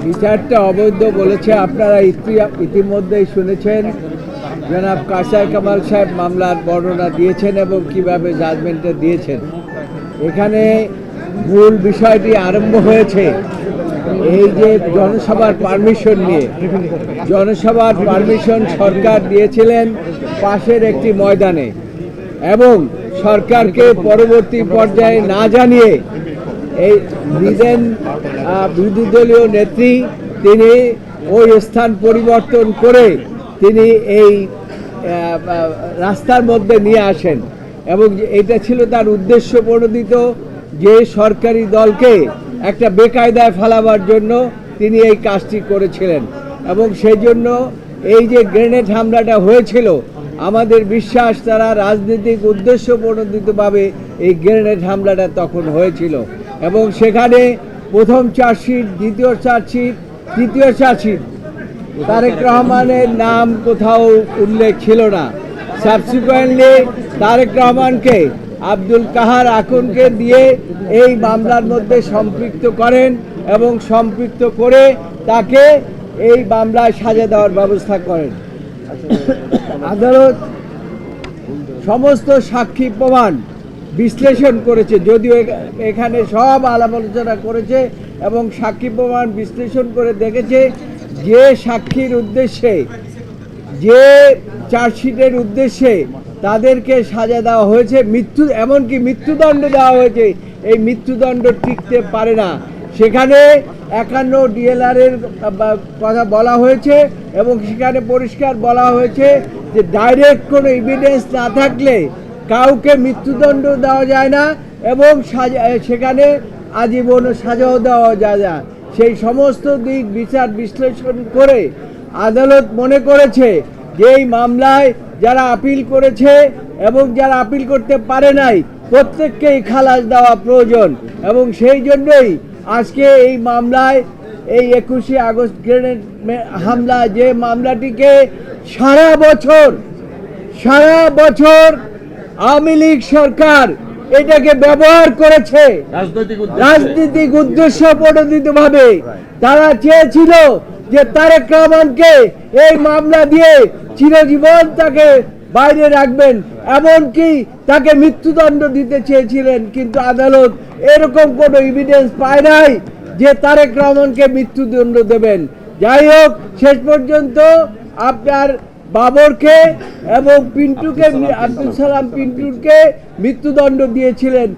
বিচারটা অবৈধ বলেছে। আপনারা ইতিমধ্যেই শুনেছেন জনাব কাসাই কামাল সাহেব মামলার বর্ণনা দিয়েছেন এবং কিভাবে জাজমেন্টে দিয়েছেন। এখানে মূল বিষয়টি আরম্ভ হয়েছে এই যে জনসভার পারমিশন নিয়ে। জনসভার পারমিশন সরকার দিয়েছিলেন পাশের একটি ময়দানে এবং সরকারকে পরবর্তী পর্যায়ে না জানিয়ে এই বিরোধী দলীয় নেত্রী তিনি ওই স্থান পরিবর্তন করে তিনি এই রাস্তার মধ্যে নিয়ে আসেন এবং এটা ছিল তার উদ্দেশ্য প্রণোদিত যে সরকারি দলকে একটা বেকায়দায় ফেলাবার জন্য তিনি এই কাজটি করেছিলেন এবং সেই জন্য এই যে গ্রেনেড হামলাটা হয়েছিল আমাদের বিশ্বাস তারা রাজনৈতিক উদ্দেশ্য প্রণোদিতভাবে এই গ্রেনেড হামলাটা তখন হয়েছিল এবং সেখানে প্রথম চার্জশিট, দ্বিতীয় চার্জশিট, তৃতীয় চার্জশিট তারেক রহমানের নাম কোথাও উল্লেখ ছিল না। সাবসিকুয়েন্টলি তারেক রহমানকে আব্দুল কাহার আকুনকে দিয়ে এই মামলার মধ্যে সম্পৃক্ত করেন এবং সম্পৃক্ত করে তাকে এই মামলায় সাজা দেওয়ার ব্যবস্থা করেন। আদালত সমস্ত সাক্ষী প্রমাণ বিশ্লেষণ করেছে, যদিও এখানে সব আলাপ আলোচনা করেছে এবং সাক্ষী প্রমাণ বিশ্লেষণ করে দেখেছে যে সাক্ষীর উদ্দেশ্যে, যে চার্জশিটের উদ্দেশ্যে তাদেরকে সাজা দেওয়া হয়েছে, এমনকি মৃত্যুদণ্ড দেওয়া হয়েছে, এই মৃত্যুদণ্ড টিকতে পারে না। সেখানে 51 DLR-এর কথা বলা হয়েছে এবং সেখানে পরিষ্কার বলা হয়েছে যে ডাইরেক্ট কোনো এভিডেন্স না থাকলে কাউকে মৃত্যুদণ্ড দেওয়া যায় না এবং সেখানে আজীবন সাজাও দেওয়া যায় না। সেই সমস্ত দিক বিচার বিশ্লেষণ করে আদালত মনে করেছে যে এই মামলায় যারা আপিল করেছে এবং যারা আপিল করতে পারে নাই প্রত্যেককেই খালাস দেওয়া প্রয়োজন এবং সেই জন্যই আজকে এই মামলায় এই 21শে আগস্ট গ্রেনেড হামলা যে মামলাটিকে সারা বছর আওয়ামী লীগ সরকার এটাকে ব্যবহার করেছে রাজনৈতিক উদ্দেশ্য প্রণোদিতভাবে। তারা চেয়েছিল যে তারেক রহমানকে এই মামলা দিয়ে চিরজীবন তাকে বাইরে রাখবেন, এমনকি তাকে মৃত্যুদণ্ড দিতে চেয়েছিলেন, কিন্তু আদালত এরকম কোনো এভিডেন্স পায় নাই যে তারেক রহমানকে মৃত্যুদণ্ড দেবেন। যাই হোক, শেষ পর্যন্ত আপনার বাবরকে এবং পিন্টুকে, আব্দুল সালাম পিন্টুকে মৃত্যুদণ্ড দিয়েছিলেন।